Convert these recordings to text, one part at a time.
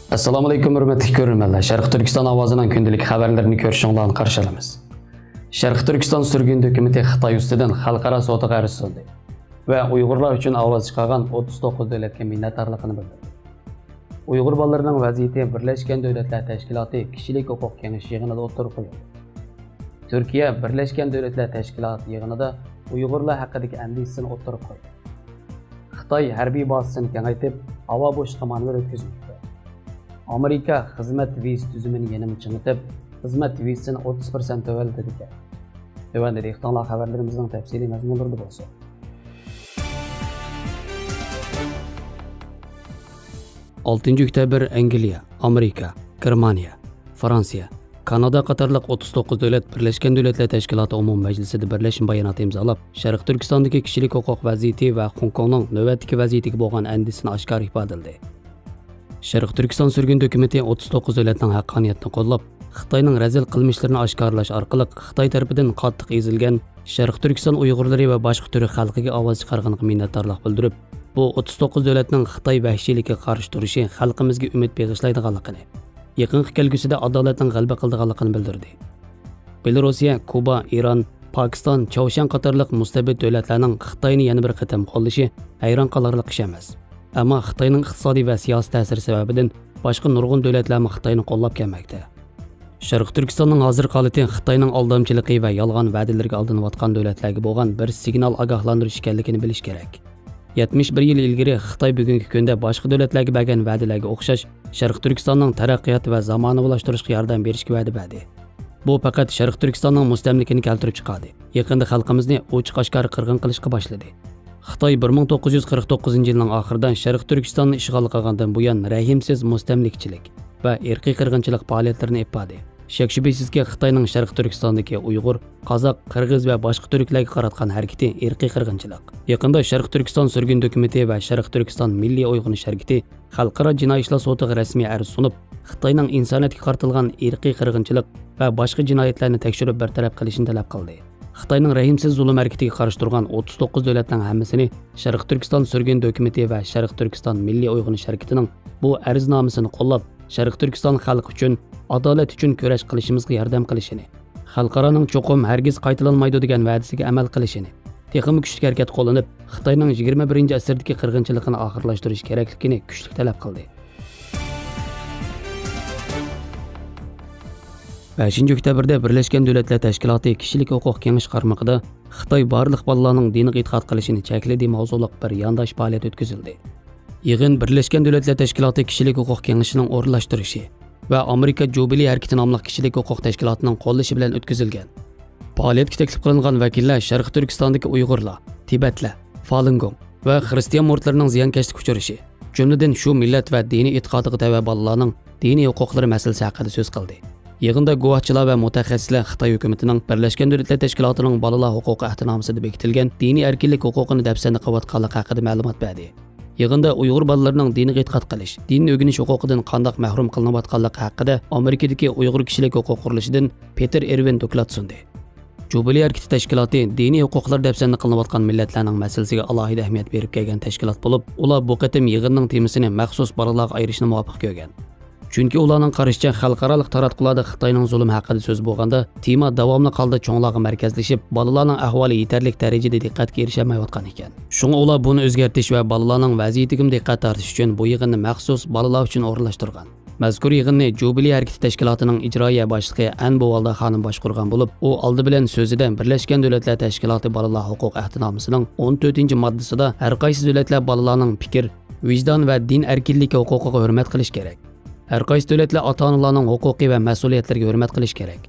Assalomu alaykum hurmatli ko'ruvchilar. Sharq Turkiston ovozining kundalik xabarlarini ko'rishingizni qarshi olamiz. Sharq Turkiston surgun dokumenti Xitoy ustidan xalqaro sudga qarshi chiqdi va Uyg'urlar uchun ovoz chiqargan 39 davlatga minnatdorligini bildirdi. Uyg'ur bolalarining vaziyati Birlashgan Davlatlar Tashkiloti kishilik huquq kengashi yig'inida o'tirib qo'yildi. Turkiya Birlashgan Davlatlar Tashkiloti yig'inida Uyg'urlar haqidagi andisini o'tirib qo'ydi. Xitoy harbiy bazasini kengaytirib, havo bo'shliqi manevri o'tkazmoqda. Amerika xizmat viz tuzumini yanada chingitib, xizmat vizini 30% to'valdirdi. Tövəndə ixtanlar xəbərlərimizin təfsili məzmunları bolsa. Oktyabr Angliya, Amerika, Germaniya, Fransiya, Kanada qatarlıq 39 dövlət Birləşmiş Dövlətlər Təşkilatı Ümumi Məclisində birləşmə bəyanatı imzalab, Şərq Türkistandakı kişilik hüquq vəziyyəti və Hong Kongның növbətdəki vəziyyətiga bolğan əndisini aşkar ifadə edildi. Şərq Türkistan sürgün dokumenti 39 dövlətin haqqaniyyətini qollab, Xitoyning razil qilmishlarini oshkorlash orqali Xitoy tarafidan qattiq ezilgan Şərq Türkistan Uyg'urlari va boshqa turk xalqiga ovoz chiqarganiga minnatdorlik bildirib, bu 39 davlatning Xitoy vahshiyligiga qarshi turishi xalqimizga umid bag'ishlaydiganligini, yaqinqi kelgusida adolatning g'alaba qiladiganligini bildirdi. Belorussiya, Kuba, Iran, Pokiston, Chaushyan qatorliq mustabid davlatlarning Xitoyni yana bir qatam qo'llashi hayron qolarlik ish emas. Ammo Xitoyning iqtisodiy va siyosiy ta'siri sababidan boshqa nurg'un davlatlar Xitoyni qo'llab kelmoqda. Şərq Türkistanның hazır holati Xitoyning aldamchiligi va yolg'on va'dalarga aldanayotgan davlatlarga bo'lgan bir signal ogohlantirish ekanligini bilish kerak. 71 yil ilgari Xitoy bugungi kunda boshqa davlatlarga bergan va'dalarga o'xshash Şərq Türkistanning taraqqiyoti va zamonaviylashtirish yordam berishga va'da berdi. Bu faqat Şərq Türkistanning mustamlikini keltirib chiqadi. Yaqinda xalqimizni ochiq-oshkor qirg'in qilishga boshladi. Xitoy 1949-yilning oxiridan Şərq Türkistonni ishg'ol qilgandan buyon rahimsiz mustamlikchilik va irqiy qirg'inchilik faoliyatlarini epadi. Shak shubhasizki Xitoyning Şərq Turkistondagi Uyg'ur, Qozoq, Qirg'iz va boshqa turklarga qaratgan harakati irqiy qirg'inchilik. Yaqinda Şərq Turkiston surgun dokumenti va Şərq Turkiston milliy uyg'unish harakati xalqaro jinoiy ishlar sudiga rasmiy arz sunib, Xitoyning insoniyatga qartilgan irqiy qirg'inchilik va boshqa jinoyatlarni tekshirib bartaraf qilishni talab qildi. Xitoyning rahimsiz zulm harakatiga qarshi turgan 39 davlatning hammasini Şərq Turkiston surgun dokumenti va Şərq Turkiston milliy uyg'unish harakatining bu arznomasini qo'llab, Şərq Türkistan xalqi uchun adolat uchun kurash qilishimizga yordam qilishini, xalqaroning cho'qim hargiz qaytarilmaydi degan va'dasiga amal qilishini, texnik kuchli harakat qo'llanib, Xitoyning 21-asrdagi qirg'inchiligini oxirlashtirish kerakligini kuchli talab qildi. 5-oktyabrda Birlashgan Davlatlar Tashkiloti kishilik huquq kengashi qarmog'ida Xitoy barliq bolalarning diniga e'tiqod qilishini chekladi mavzuliq bir yondosh faoliyat o'tkazildi. Yig'in Birlashgan Davlatlar Tashkiloti kishilik huquq kengashining o'rinlashtirishi va Amerika Jubilee harakati nomli kishilik huquq tashkilotining qo'llashi bilan o'tkazilgan. Faoliyatga taklif qilingan vakillar Sharq Turkistondagi Uyg'urlar, Tibetlar, Falun Gong va xristian murtlarning ziyonkashlikka uchrashi, jumladan shu millat va diniy e'tiqodiga tava bolalarning diniy huquqlari masalasi haqida so'z qildi. Yig'inda guvohchilar va mutaxassislar Xitoy hukumatining Birlashgan Davlatlar Tashkilotining bolalar huquqi ahdnomasida bekitilgan diniy erkinlik huquqini dafsanda qilayotganligi haqida ma'lumot berdi. Yig'inda Uyg'ur bolalarining diniga e'tiqod qilish, dinni o'rganish huquqidan qanday mahrum qilinayotganligi haqida Amerikadagi Uyg'ur kishilik huquq qurilishidan Peter Erwin doklad sundi. Jubilee harakati tashkiloti diniy huquqlar dafsanda qilinayotgan millatlarning masalasiga alohida ahamiyat berib kelgan tashkilot bo'lib, ular bu qatim yig'inning temasini maxsus bolalarga ayirishni muvofiq ko'rgan. Chunki ularning qarashicha xalqarалық taratqularda Xitoyning zulm haqida so'z bo'lganda, tema davomli holda cho'nglarga markazlashib, bolalarning ahvoli yetarli darajada diqqatga erishamayotgan ekan. Shunga ular buni o'zgartirish va bolalarning vaziyatiga diqqat tortish uchun bu yig'inni maxsus bolalar uchun o'rinlashtirgan. Mazkur yig'inni Jubilee harakati tashkilotining ijroiya boshlig'i Anbovalda xonim boshqargan bo'lib, u oldi bilan so'zida Birlashgan Davlatlar Tashkiloti bolalar huquq ahdnomasining 14-moddasida har qaysi davlatlar bolalarning fikr, vijdon va din erkinligi huquqiga hurmat qilish kerak. Har qaysi davlatlar ota-onalarning huquqi va mas'uliyatlariga hurmat qilish kerak.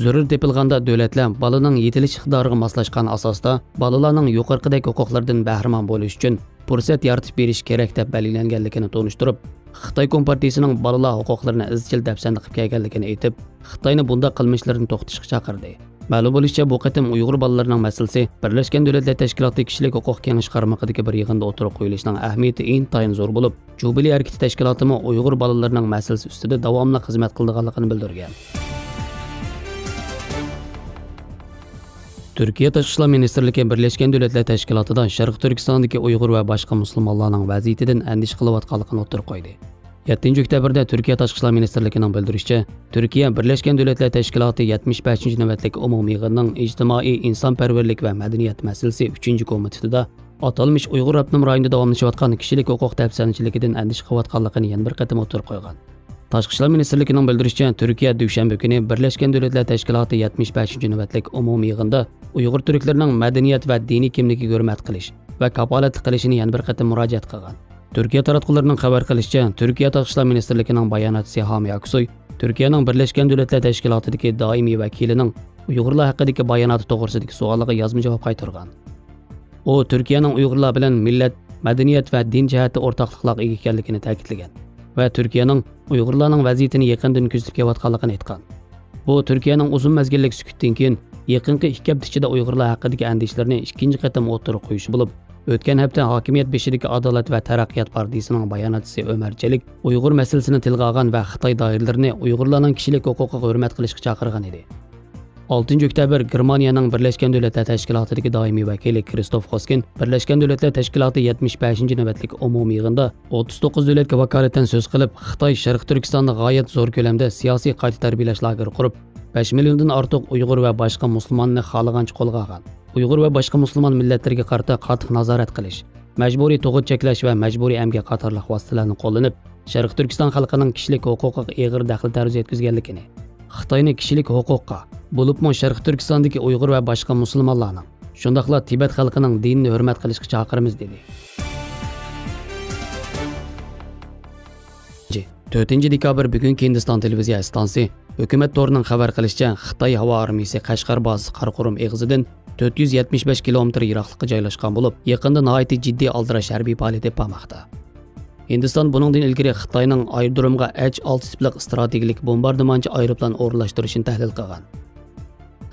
Zarur tepilganda davlatlar bolaning yetilish iqtidoriga moslashgan asosda bolalarning yuqorqidagi huquqlaridan bahramon bo'lish uchun fursat yaratib berish kerak deb belgilanganligini tonishtirib, Xitoy Kompartiyasining bolalar huquqlarini izchil dafsanda qilib kelganligini aytib, Xitoyni bunday qilmishlarini to'xtatishga chaqirdi. Ma'lum bo'lishicha, bu qatim Uyg'ur bolalarining masalasi Birlashgan Davlatlar Tashkiloti kishilik huquq kengashi qarmog'idagi bir yig'inda o'tirib qo'yilishining ahamiyati intayin zo'r bo'lib, Jubilee harakati tashkilotimi Uyg'ur bolalarining masalasi ustida davomli xizmat qilganligini bildirgan. Türkiye Tashqi ishlar ministrligi Birlashgan Davlatlar Tashkilotidan Sharq Turkistondagi Uyg'ur va boshqa musulmonlarning vaziyatidan andish qilayotganligini o'tirib qo'ydi. 7 oktyabrda Türkiye Tashqi ishlar ministrligining bildirishicha, Türkiye Birleşken Devletler Teşkilatı 75. navbatlik umumiy yig'inining ijtimoiy, insonparvarlik va madaniyat masalasi 3-komitetida atalmış Uyg'ur avtonom rayonida davomlashayotgan kishilik huquq tafsirchiligidan andish qilayotganligini yana bir qatim o'tirib qo'ygan. Tashqi ishlar ministrligining bildirishicha, Türkiye dushanba kuni Birleşken Devletler Teşkilatı 75. navbatlik umumiy yig'inda Uyg'ur turklarining madaniyat va diniy kimligiga hurmat qilish va kapolatlik qilishini yana bir qatim murojaat qilgan. Türkiye taratqullarining xabar qilishicha, Türkiye Tashqi ishlar ministrligining bayonotchisi Hami Aksoy, Türkiyening Birleşken Devletler Teşkilatı'dagi doimiy vakilining Uyg'urlar haqidagi bayonoti to'g'risidagi savoliga yozma javob qaytargan. U Türkiyening Uyg'urlar bilan millat, madaniyat va din jihati o'rtoqliklarga ega ekanligini ta'kidlagan va Türkiyening Uyg'urlarning vaziyatini yaqindan kuzatib kelayotganligini aytgan. Bu Türkiyening uzun mezgillik sukutdan keyin yaqinqi 2 hafta ichida Uyg'urlar haqidagi andishlarni ikkinchi qatim o'tirib qo'yishi bo'lib, o'tgan hafta hokimiyat beshidagi Adolat va taraqqiyot partiyasining bayonotchisi Ömer Çelik Uyg'ur masalasini tilga olgan va Xitoy doiralarini Uyg'urlarning kishilik huquqiga hurmat qilishga chaqirgan edi. 6 oktyabr Germaniyaning Birleşken Devletler Teşkilatı'dagi doimiy vakili Kristof Hoskin Birleşken Devletler Teşkilatı 75. navbatlik umumiy yig'inda 39 davlatga vakolatan so'z qilib, Xitoy Sharq Turkistonda g'oyat zo'r ko'lamda siyosiy qayta tarbiyalash lageri qurib, 5 milliondan ortiq Uyg'ur va boshqa musulmonni xohlagancha qo'lga olgan. Uyg'ur va boshqa musulmon millatlarga qarata qattiq nazorat qilish, majburiy tug'ut cheklash va majburiy emgak qatorliq vositalarni qo'llanib, Sharq Turkiston xalqining kishilik huquqiga og'ir daxl taruz yetkazganligini, Xitoyning kishilik huquqqa, bo'libmi Sharq Turkistondagi Uyg'ur va boshqa musulmonlarning, shundaqla Tibet xalqining dinini hurmat qilishga chaqiramiz dedi. 4 dekabr bugungi Hindiston televiziya stansiyasi hukumat to'rining xabar qilishicha, Xitoy havo armiyasi Qashqar bazasi Qarqurum eg'izidan 475 kilometr yiroqlikda joylashgan bo'lib, yaqinda nihoyat jiddiy aldirash harbiy faoliyat yapmoqda. Hindiston buningdan ilgari Xitoyning aerodromga H-6 tipli strategik bombardimonchi aeroplan o'rnashtirishini tahlil qilgan.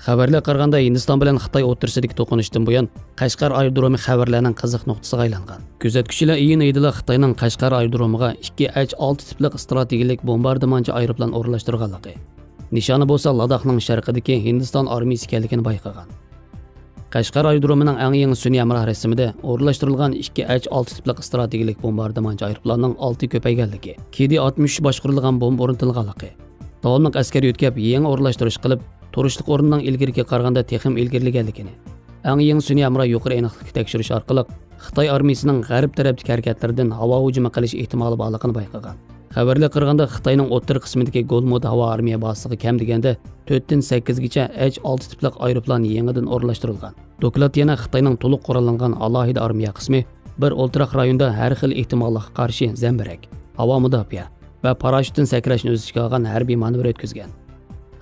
Xabarlar qaraganda Hindiston bilan Xitoy o'rtasidagi to'qinishdan buyon Qashqar aerodromi xabarlarning qiziq nuqtasiga aylangan. Kuzatuvchilar iyun oyida Xitoyning Qashqar aerodromiga 2 H-6 tipli strategik bombardimonchi aeroplan o'rnashtirganligi, nishoni bo'lsa Ladakning sharqidagi Hindiston armiyasi ekanligini bayqagan. Qashqar aerodromining eng yangi sun'iy hamroh rasmida o'rnashtirilgan 2 H-6 tipli strategik bombardimonchi aeroplanning 6 ko'payganligi, KD-63 boshqarilgan bomba o'rnatilganligi, davomli askariy yo'tkab yangi o'rnaштirish qilib, turishlik o'rnining ilgariga qaraganda texim ilgirliganligini, eng yangi sun'iy hamroh yuqori aniqlikni tekshirish orqali Xitoy armiyasining g'arb tarafdagi harakatlaridan havo hujumi qilish ehtimoli borligini bayqagan. Xabarlar qaraganda Xitoyning o'rta qismidagi Golmod havo armiya bazasiga kam deganda 4 dan 8 gacha H-6 tipli aeroplan yangidan o'rnashtirilgan. Doklad yana Xitoyning to'liq qurollangan alohida armiya qismi bir o'ltiraq rayonda har xil ehtimollarga qarshi zambirak, havo mudofaa va parashyutdan sakrashni o'z ichiga olgan harbiy manevr o'tkazgan.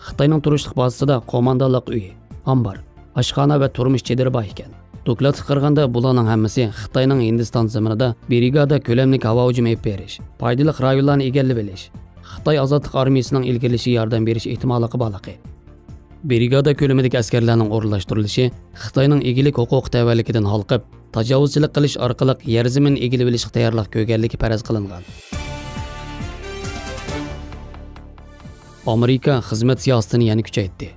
Xitoyning turishlik bazasida qo'mondonlik uyi, ambar, oshxona va turmush chediri bor ekan. Doklad qirg'anda bularning hammasi Xitoyning Hindiston zaminida brigada ko'lamli havo hujumi olib berish, foydali rayonlarni egallab olish, Xitoy ozodlik armiyasining ilgirilishi yordam berish ehtimoliga bog'liq. Brigada ko'lamidagi askarlarning o'rnashtirilishi Xitoyning egilik huquq tavalligidan halqib, tajovuzchilik qilish orqali yer zamin egilib olishga tayyorlik ko'rganligi faraz qilingan. Amerika xizmat siyosatini yana kuchaytirdi.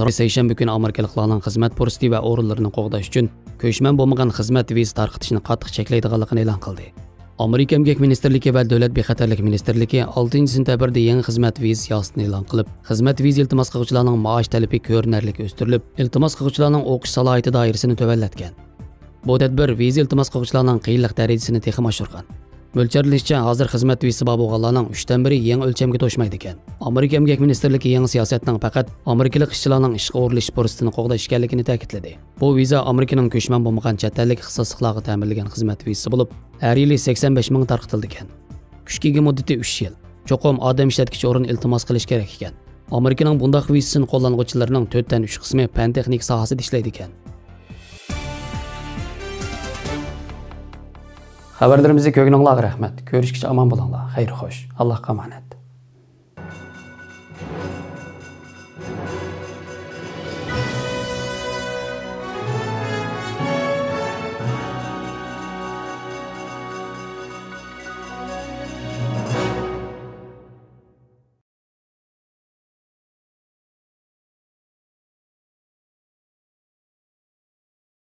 Seshanba kuni Amerikaliklarning xizmat fursati va o'rinlarini qo'g'dash uchun ko'chman bo'lmagan xizmat viza tarqatishni qattiq cheklaydiganligini e'lon qildi. Amerika Emgak ministrligi va Davlat bexatarlik ministrligi 6 sentabrda yangi xizmat viza siyosatini e'lon qilib, xizmat viza iltimos qiluvchilarning maosh talabi ko'rinarli o'stirilib, iltimos qiluvchilarning o'qish salohiyati doirasini tuvallatgan. Bu tadbir viza iltimos qiluvchilarning qiyinlik darajasini texim oshirgan. Mo'ljallashicha, hozir xizmat vizasi bor bo'lganlarning 3dan biri yangi o'lchamga to'shmaydi ekan. Amerika Emgak ministrligi yangi siyosatning faqat Amerikalik ishchilarning ishga o'rilish fursatini qo'g'dash ekanligini ta'kidladi. Bu viza Amerikaning ko'chman bo'lmagan chet ellik ixtisosliklarga ta'minlangan xizmat vizasi bo'lib, har yili 85 ming tarqatildi ekan. Kuchkiga muddati 3 yil. Cho'qim odam ishlatgich o'rin iltimos qilish kerak ekan. Amerikaning bunday vizasini qo'llanuvchilarining 4 dan 3 qismi fan texnik sohasida ishlaydi ekan. Xabarlarimizni ko'rganingizga rahmat. Ko'rishgacha omon bo'linglar. Xayr xo'sh. Allohga omonat.